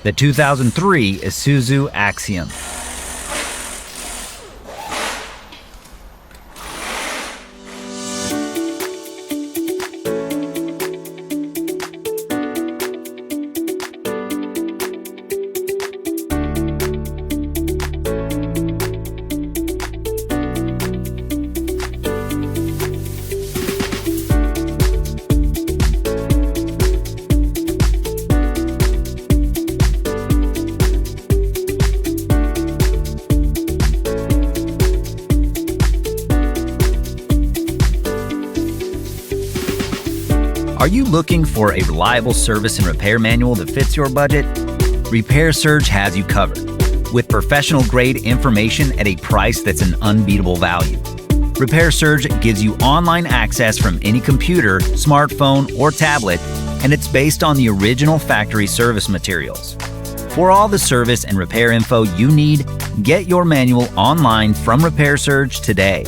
the 2003 Isuzu Axiom. Are you looking for a reliable service and repair manual that fits your budget? Repair Surge has you covered, with professional-grade information at a price that's an unbeatable value. Repair Surge gives you online access from any computer, smartphone, or tablet, and it's based on the original factory service materials. For all the service and repair info you need, get your manual online from Repair Surge today.